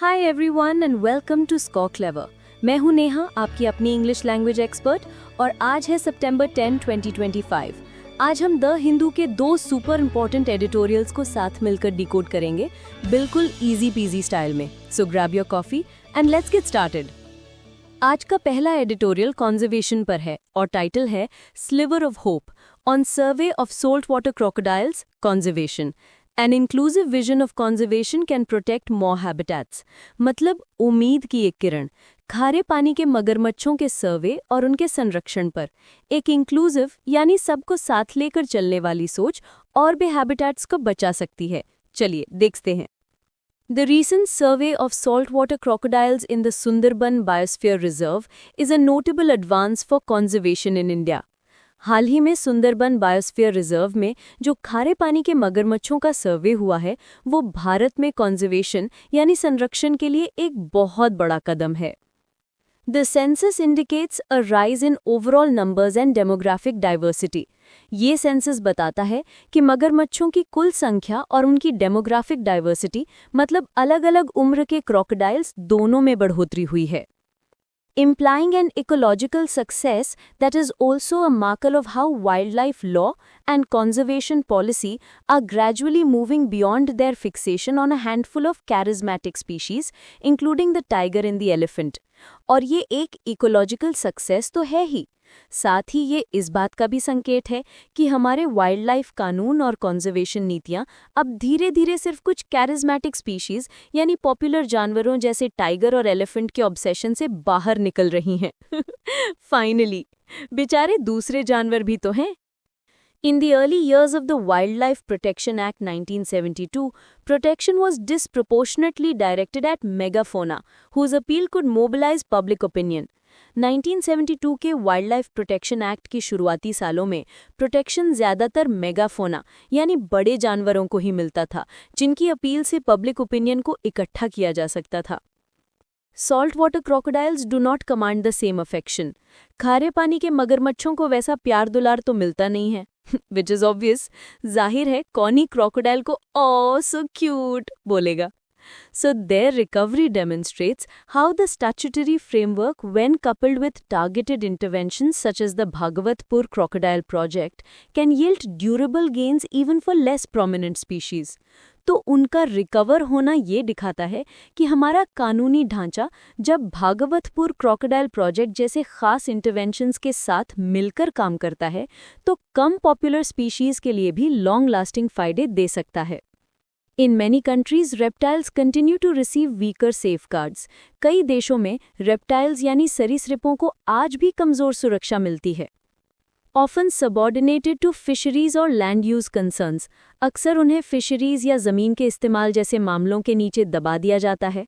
Hi everyone and welcome to Sco Clever. मैं हूं नेहा, आपकी अपनी इंग्लिश लैंग्वेज एक्सपर्ट, और आज है सितंबर 10, 2025। आज हम द हिंदू के दो सुपर इंपॉर्टेंट एडिटोरियल्स को साथ मिलकर डिकोड करेंगे, बिल्कुल इजी पीजी स्टाइल में। सो grab your coffee and let's get started. आज का पहला एडिटोरियल कंजर्वेशन पर है और टाइटल है sliver of hope on survey of salt water crocodiles conservation. An inclusive vision of conservation can protect more habitats। मतलब उम्मीद की एक किरण, खारे पानी के मगरमच्छों के सर्वे और उनके संरक्षण पर एक इंक्लूसिव यानी सबको साथ लेकर चलने वाली सोच और भी हैबिटेट्स को बचा सकती है। चलिए देखते हैं। The recent survey of saltwater crocodiles in the Sundarban Biosphere Reserve is a notable advance for conservation in India। हाल ही में सुंदरबन बायोस्फीयर रिजर्व में जो खारे पानी के मगरमच्छों का सर्वे हुआ है, वो भारत में कंजर्वेशन यानी संरक्षण के लिए एक बहुत बड़ा कदम है। The census indicates a rise in overall numbers and demographic diversity. ये सेंसस बताता है कि मगरमच्छों की कुल संख्या और उनकी डेमोग्राफिक डाइवर्सिटी मतलब अलग-अलग उम्र के क्रोकोडाइल्स दोनों में बढ़ोतरी हुई है। Implying an ecological success that is also a marker of how wildlife law and conservation policy are gradually moving beyond their fixation on a handful of charismatic species, including the tiger and the elephant। और ये एक ecological success तो है ही, साथ ही ये इस बात का भी संकेत है कि हमारे वाइल्ड लाइफ कानून और कंजर्वेशन नीतियां अब धीरे धीरे सिर्फ कुछ कैरिज्मेटिक स्पीशीज यानी पॉपुलर जानवरों जैसे टाइगर और एलिफेंट के ऑब्सेशन से बाहर निकल रही हैं। फाइनली, बेचारे दूसरे जानवर भी तो हैं। In the early years of the Wildlife Protection Act 1972, protection was disproportionately directed at megafauna, whose appeal could mobilize public opinion। 1972 के वाइल्ड प्रोटेक्शन एक्ट की शुरुआती सालों में प्रोटेक्शन ज्यादातर मेगाफोना यानी बड़े जानवरों को ही मिलता था, जिनकी अपील से पब्लिक ओपिनियन को इकट्ठा किया जा सकता था। Salt water crocodiles do not command the same affection. खारे पानी के मगरमच्छों को वैसा प्यार दुलार तो मिलता नहीं है, विच इज ऑब्वियस। जाहिर है कौन ही क्रोकोडाइल को ओ सो क्यूट बोलेगा। So their recovery demonstrates how the statutory framework, when coupled with targeted interventions such as the Bhagavatpur Crocodile Project, can yield durable gains even for less prominent species। तो उनका recover होना ये दिखाता है कि हमारा कानूनी ढांचा जब भागवतपुर क्रोकोडाइल प्रोजेक्ट जैसे खास इंटरवेंशंस के साथ मिलकर काम करता है, तो कम पॉपुलर स्पीशीज के लिए भी लॉन्ग लास्टिंग फायदे दे सकता है। In many countries, reptiles continue to receive weaker safeguards। कई देशों में रेप्टाइल्स यानी सरीसृपों को आज भी कमजोर सुरक्षा मिलती है। Often subordinated to fisheries और land use concerns, अक्सर उन्हें फिशरीज या जमीन के इस्तेमाल जैसे मामलों के नीचे दबा दिया जाता है।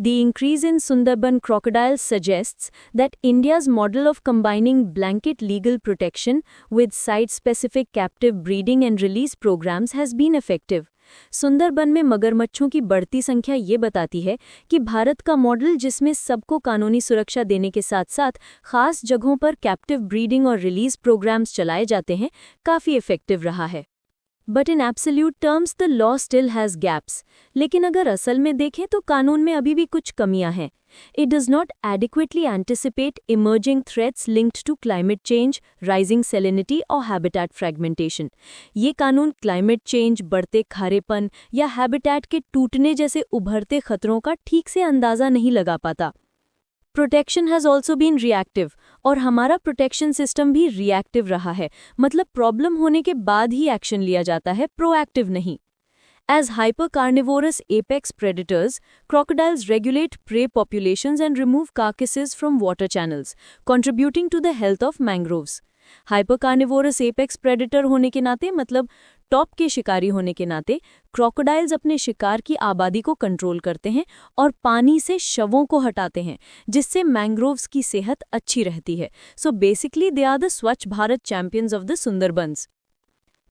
The increase in Sundarban crocodiles suggests that India's model of combining blanket legal protection with site-specific captive breeding and release programs has been effective। Sundarban में मगरमच्छों की बढ़ती संख्या ये बताती है कि भारत का मॉडल, जिसमें सबको कानूनी सुरक्षा देने के साथ साथ खास जगहों पर कैप्टिव ब्रीडिंग और रिलीज प्रोग्राम्स चलाए जाते हैं, काफ़ी इफेक्टिव रहा है। But in absolute terms the law still has gaps. लेकिन अगर असल में देखें तो कानून में अभी भी कुछ कमियां हैं। It does not adequately anticipate emerging threats linked to climate change, rising salinity और habitat fragmentation। ये कानून क्लाइमेट चेंज, बढ़ते खारेपन या हैबिटेट के टूटने जैसे उभरते खतरों का ठीक से अंदाज़ा नहीं लगा पाता। Protection has also been reactive, और हमारा प्रोटेक्शन सिस्टम भी रिएक्टिव रहा है, मतलब प्रॉब्लम होने के बाद ही एक्शन लिया जाता है, प्रोएक्टिव नहीं। As hypercarnivorous apex predators, crocodiles regulate prey populations and remove carcasses from water channels, contributing to the health of mangroves। Hypercarnivorous apex predator होने के नाते मतलब टॉप के शिकारी होने के नाते क्रोकोडाइल्स अपने शिकार की आबादी को कंट्रोल करते हैं और पानी से शवों को हटाते हैं, जिससे मैंग्रोव्स की सेहत अच्छी रहती है। So basically they are the Swachh Bharat champions of the Sundarbans.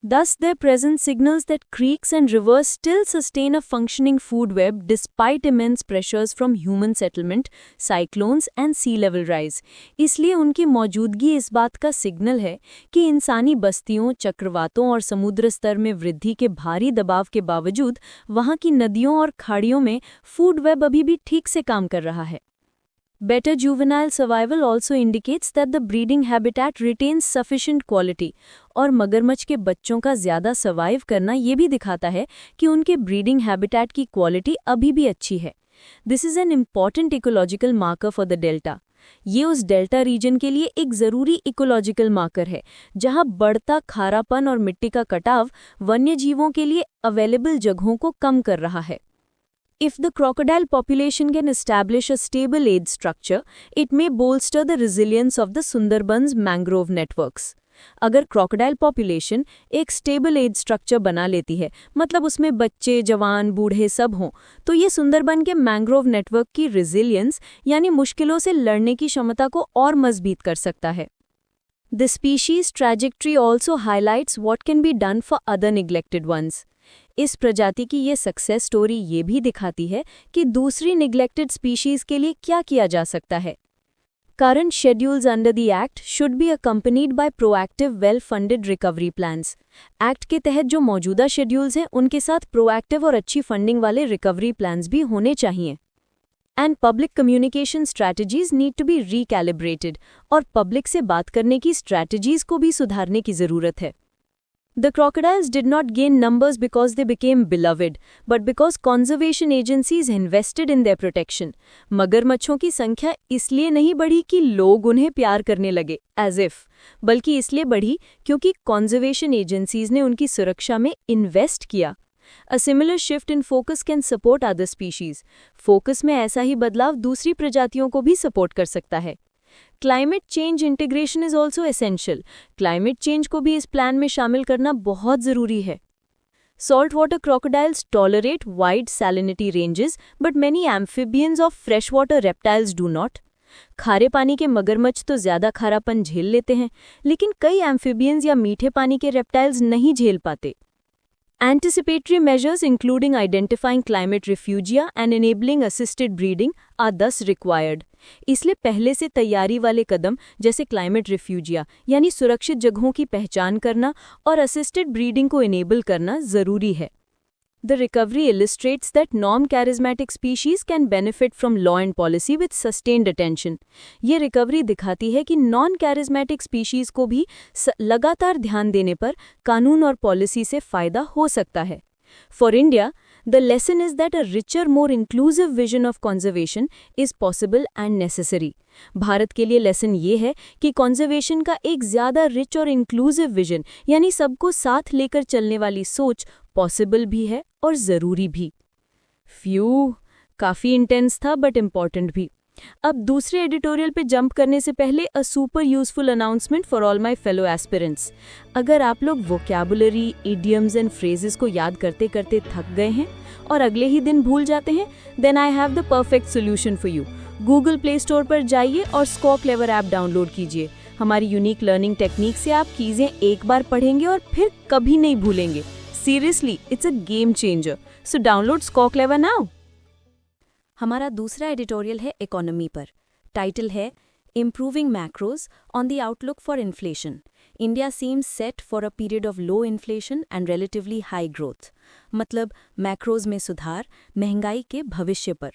Thus, their presence signals that creeks and rivers still sustain a functioning food web despite immense pressures from human settlement, cyclones and sea level rise. इसलिए उनकी मौजूदगी इस बात का signal है कि इंसानी बस्तियों, चक्रवातों और समुद्र स्तर में वृद्धि के भारी दबाव के बावजूद वहाँ की नदियों और खाड़ियों में फूड वेब अभी भी ठीक से काम कर रहा है. Better juvenile survival also indicates that the breeding habitat retains sufficient quality. और मगरमच्छ के बच्चों का ज़्यादा सर्वाइव करना ये भी दिखाता है कि उनके ब्रीडिंग हैबिटेट की क्वालिटी अभी भी अच्छी है. This is an important ecological marker for the delta. ये उस डेल्टा रीजन के लिए एक ज़रूरी इकोलॉजिकल मार्कर है जहां बढ़ता खारापन और मिट्टी का कटाव वन्य जीवों के लिए अवेलेबल जगहों को कम कर रहा है. If the crocodile population can establish a stable age structure, it may bolster the resilience of the Sundarbans mangrove networks. अगर crocodile population एक stable age structure बना लेती है, मतलब उसमें बच्चे, जवान, बूढ़े सब हों, तो ये सुंदरबन के मैंग्रोव नेटवर्क की resilience यानी मुश्किलों से लड़ने की क्षमता को और मजबूत कर सकता है. The species trajectory also highlights what can be done for other neglected ones. इस प्रजाति की ये सक्सेस स्टोरी ये भी दिखाती है कि दूसरी निग्लेक्टेड स्पीशीज के लिए क्या किया जा सकता है. Current schedules under the Act should be accompanied by proactive well-funded recovery plans. Act के तहत जो मौजूदा शेड्यूल्स हैं उनके साथ प्रोएक्टिव और अच्छी फंडिंग वाले रिकवरी प्लान्स भी होने चाहिए. And public communication strategies need to be recalibrated और पब्लिक से बात करने की स्ट्रैटेजीज को भी सुधारने की ज़रूरत है. The crocodiles did not gain numbers because they became beloved, but because conservation agencies invested in their protection. मगरमच्छों की संख्या इसलिए नहीं बढ़ी कि लोग उन्हें प्यार करने लगे, as if, बल्कि इसलिए बढ़ी क्योंकि conservation agencies ने उनकी सुरक्षा में इन्वेस्ट किया. A similar shift in focus can support other species. Focus में ऐसा ही बदलाव दूसरी प्रजातियों को भी सपोर्ट कर सकता है. Climate change integration is also essential. Climate change को भी इस प्लान में शामिल करना बहुत ज़रूरी है. Salt water crocodiles tolerate wide salinity ranges but many amphibians of fresh water reptiles do not. खारे पानी के मगरमच्छ तो ज़्यादा खारापन झेल लेते हैं, लेकिन कई एम्फिबियंस या मीठे पानी के रेप्टाइल्स नहीं झेल पाते. Anticipatory measures including identifying climate refugia and enabling assisted breeding are thus required. इसलिए पहले से तैयारी वाले कदम जैसे क्लाइमेट रिफ्यूजिया यानी सुरक्षित जगहों की पहचान करना और असिस्टेड ब्रीडिंग को इनेबल करना ज़रूरी है. The recovery illustrates that non-charismatic species can benefit from law and policy with sustained attention. ये रिकवरी दिखाती है कि non-charismatic species को भी लगातार ध्यान देने पर कानून और पॉलिसी से फ़ायदा हो सकता है. For India, the lesson is that a richer, more inclusive vision of conservation is possible and necessary. Bharat के लिए लेसन ये है कि कंजर्वेशन का एक ज़्यादा रिच और इंक्लूसिव विजन यानी सबको साथ लेकर चलने वाली सोच पॉसिबल भी है और ज़रूरी भी. काफ़ी इंटेंस था बट इम्पॉर्टेंट भी. अब दूसरे एडिटोरियल पे जंप करने से पहले a super useful announcement for all my fellow aspirants. अगर आप लोग वोकैबुलरी, इडियम्स एंड फ्रेजेस को याद करते करते थक गए हैं और अगले ही दिन भूल जाते हैं, then I have the perfect solution for you. Google Play Store पर जाइए और स्को क्लेवर ऐप डाउनलोड कीजिए. हमारी यूनिक लर्निंग टेक्निक से आप चीज़ें एक बार पढ़ेंगे और फिर कभी नहीं भूलेंगे. Seriously, it's a game changer. So download Sco Clever now. हमारा दूसरा एडिटोरियल है इकोनॉमी पर. टाइटल है improving macros on the outlook for inflation. India seems set for a period of low inflation and relatively high growth. मतलब macros में सुधार, महंगाई के भविष्य पर.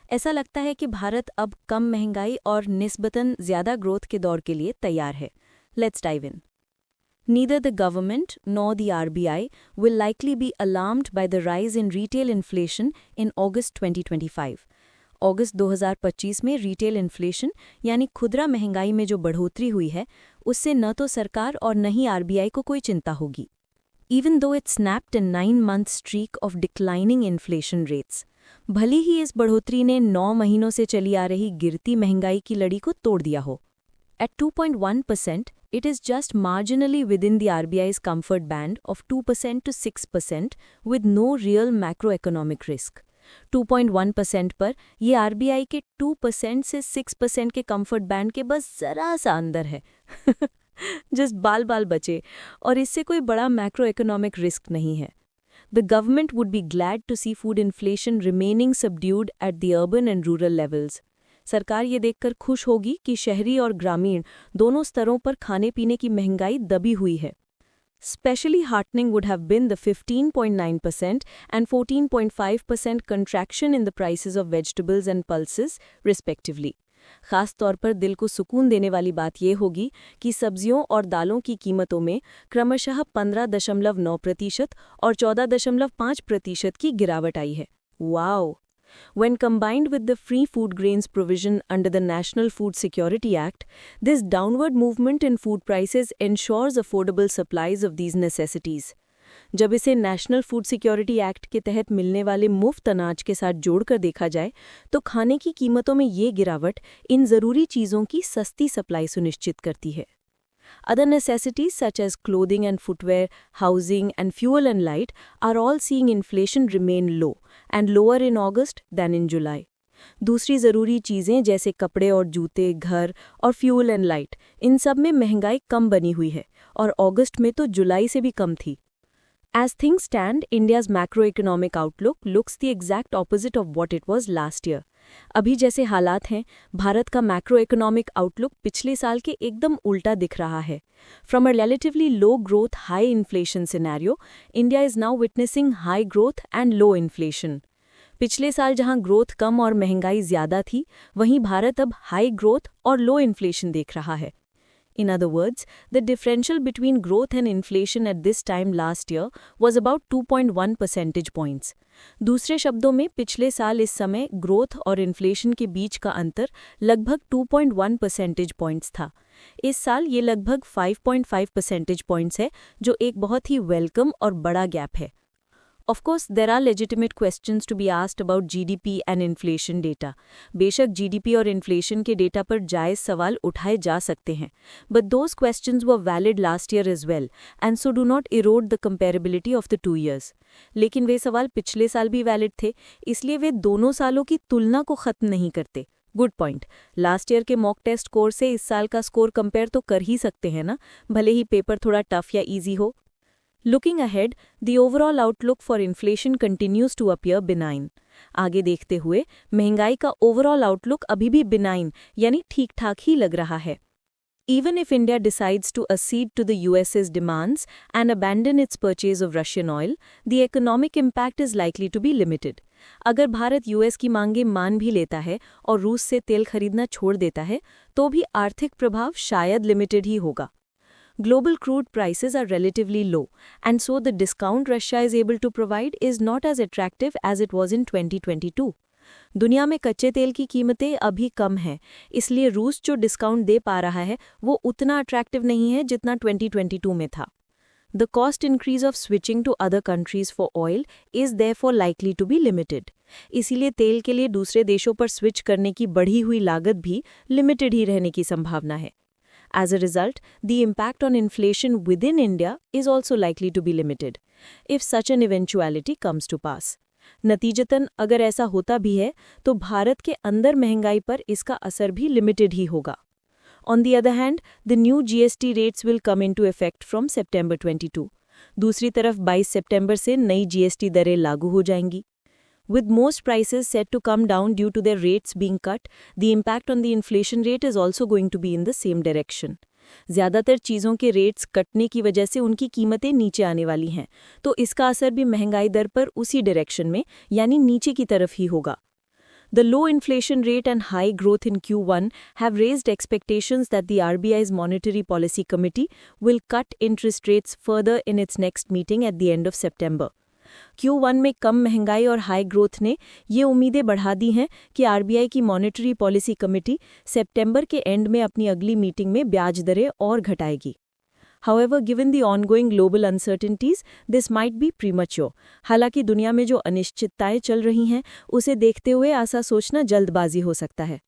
ऐसा लगता है कि भारत अब कम महंगाई और निस्बतन ज़्यादा ग्रोथ के दौर के लिए तैयार है. Let's dive in. Neither the government nor the RBI will likely be alarmed by the rise in retail inflation in August 2025. अगस्त 2025 में रिटेल इन्फ्लेशन यानी खुदरा महंगाई में जो बढ़ोतरी हुई है, उससे न तो सरकार और न ही RBI को कोई चिंता होगी. Even though it snapped a 9-month streak of declining inflation rates. भले ही इस बढ़ोतरी ने 9 महीनों से चली आ रही गिरती महंगाई की लड़ी को तोड़ दिया हो. At 2.1%, it is just marginally within the RBI's comfort band of 2% to 6% with no real macroeconomic risk. 2.1% पर ये RBI के 2% से 6% के comfort band के बस ज़रा सा अंदर है. जस्ट बाल बाल बचे, और इससे कोई बड़ा मैक्रो इकोनॉमिक रिस्क नहीं है। The government would be glad to see food inflation remaining subdued at the urban and rural levels. सरकार ये देखकर खुश होगी कि शहरी और ग्रामीण दोनों स्तरों पर खाने पीने की महंगाई दबी हुई है। Especially heartening would have been the 15.9% and 14.5% contraction in the prices of vegetables and pulses, respectively. खास तौर पर दिल को सुकून देने वाली बात यह होगी कि सब्जियों और दालों की कीमतों में क्रमशः 15.9% और 14.5% की गिरावट आई है। Wow! When combined with the free food grains provision under the National Food Security Act, this downward movement in food prices ensures affordable supplies of these necessities. जब इसे नेशनल फूड सिक्योरिटी एक्ट के तहत मिलने वाले मुफ्त अनाज के साथ जोड़कर देखा जाए तो खाने की कीमतों में ये गिरावट इन ज़रूरी चीज़ों की सस्ती सप्लाई सुनिश्चित करती है। Other necessities such as clothing and footwear, housing and fuel and light are all seeing inflation remain low and lower in August than in July. दूसरी ज़रूरी चीज़ें जैसे कपड़े और जूते, घर और फ्यूल एंड लाइट, इन सब में महंगाई कम बनी हुई है और अगस्त में तो जुलाई से भी कम थी। As things stand, India's macroeconomic outlook looks the exact opposite of what it was last year. अभी जैसे हालात हैं, भारत का मैक्रोइकोनॉमिक आउटलुक पिछले साल के एकदम उल्टा दिख रहा है। From a relatively low growth, high inflation scenario, India is now witnessing high growth and low inflation. पिछले साल जहां ग्रोथ कम और महंगाई ज़्यादा थी, वहीं भारत अब हाई ग्रोथ और लो इन्फ्लेशन देख रहा है। In other words, the differential between growth and inflation at this time last year was about 2.1 percentage points. दूसरे शब्दों में पिछले साल इस समय ग्रोथ और इन्फ्लेशन के बीच का अंतर लगभग 2.1 परसेंटेज पॉइंट्स था। इस साल ये लगभग 5.5 परसेंटेज पॉइंट्स है, जो एक बहुत ही वेलकम और बड़ा गैप है। Of course, there are legitimate questions to be asked about GDP and inflation data. बेशक GDP और inflation के डेटा पर जायज़ सवाल उठाए जा सकते हैं, but those questions were valid last year as well, and so do not erode the comparability of the 2 years. लेकिन वे सवाल पिछले साल भी वैलिड थे, इसलिए वे दोनों सालों की तुलना को ख़त्म नहीं करते। Good point. लास्ट ईयर के मॉक टेस्ट स्कोर से इस साल का स्कोर कंपेयर तो कर ही सकते हैं ना, भले ही पेपर थोड़ा टफ या ईजी हो। Looking ahead, the overall outlook for inflation continues to appear benign. आगे देखते हुए महंगाई का ओवरऑल आउटलुक अभी भी benign यानी ठीक-ठाक ही लग रहा है। Even if India decides to accede to the US's demands and abandon its purchase of Russian oil, the economic impact is likely to be limited. अगर भारत यूएस की मांगें मान भी लेता है और रूस से तेल खरीदना छोड़ देता है, तो भी आर्थिक प्रभाव शायद लिमिटेड ही होगा। Global crude prices are relatively low, and so the discount Russia is able to provide is not as attractive as it was in 2022. दुनिया में कच्चे तेल की कीमतें अभी कम हैं, इसलिए रूस जो डिस्काउंट दे पा रहा है वो उतना अट्रैक्टिव नहीं है जितना 2022 में था। The cost increase of switching to other countries for oil is therefore likely to be limited. इसीलिए तेल के लिए दूसरे देशों पर स्विच करने की बढ़ी हुई लागत भी लिमिटेड ही रहने की संभावना है। As a result, the impact on inflation within India is also likely to be limited, if such an eventuality comes to pass. नतीजतन अगर ऐसा होता भी है, तो भारत के अंदर महंगाई पर इसका असर भी लिमिटेड ही होगा। On the other hand, the new GST rates will come into effect from September 22. दूसरी तरफ 22 सितंबर से नई GST दरें लागू हो जाएंगी। With most prices set to come down due to their rates being cut, the impact on the inflation rate is also going to be in the same direction. ज़्यादातर चीज़ों के रेट्स कटने की वजह से उनकी कीमतें नीचे आने वाली हैं, तो इसका असर भी महंगाई दर पर उसी डायरेक्शन में यानी नीचे की तरफ ही होगा। The low inflation rate and high growth in Q1 have raised expectations that the RBI's Monetary Policy Committee will cut interest rates further in its next meeting at the end of September. Q1 में कम महंगाई और high growth ने ये उम्मीदें बढ़ा दी हैं कि RBI की मॉनेटरी पॉलिसी कमेटी सितंबर के एंड में अपनी अगली मीटिंग में ब्याज दरें और घटाएगी। However, given the ongoing global uncertainties, this might be premature. हालांकि दुनिया में जो अनिश्चितताएं चल रही हैं, उसे देखते हुए ऐसा सोचना जल्दबाजी हो सकता है।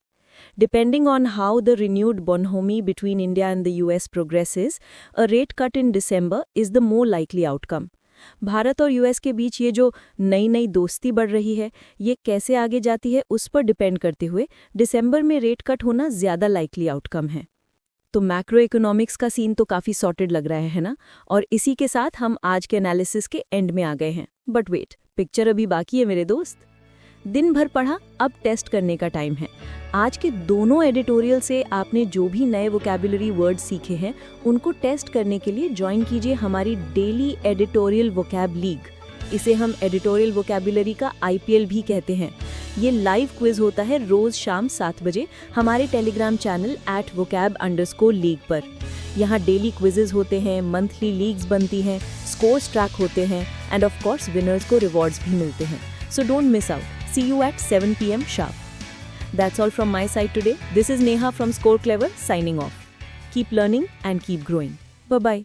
Depending on how the renewed bonhomie between India and the US progresses, a rate cut in December is the more likely outcome. Bharat और यूएस के बीच ये जो नई दोस्ती बढ़ रही है, ये कैसे आगे जाती है उस पर डिपेंड करते हुए दिसंबर में रेट कट होना ज़्यादा लाइकली आउटकम है। तो मैक्रो इकोनॉमिक्स का सीन तो काफ़ी सॉर्टेड लग रहा है ना। और इसी के साथ हम आज के एनालिसिस के एंड में आ गए हैं। बट वेट, पिक्चर अभी बाकी है मेरे दोस्त। दिन भर पढ़ा, अब टेस्ट करने का टाइम है। आज के दोनों एडिटोरियल से आपने जो भी नए वोकैबुलरी वर्ड सीखे हैं उनको टेस्ट करने के लिए ज्वाइन कीजिए हमारी डेली एडिटोरियल वोकैब लीग। इसे हम एडिटोरियल वोकैबुलरी का IPL भी कहते हैं। ये लाइव क्विज होता है रोज शाम 7 बजे हमारे टेलीग्राम चैनल @vocab_league पर। यहाँ डेली क्विजेज होते हैं, मंथली लीग्स बनती हैं, स्कोर्स ट्रैक होते हैं एंड ऑफ कोर्स विनर्स को रिवॉर्ड्स भी मिलते हैं। So don't miss out. See you at 7 PM sharp. That's all from my side today. This is Neha from Score Clever signing off. Keep learning and keep growing. Bye-bye.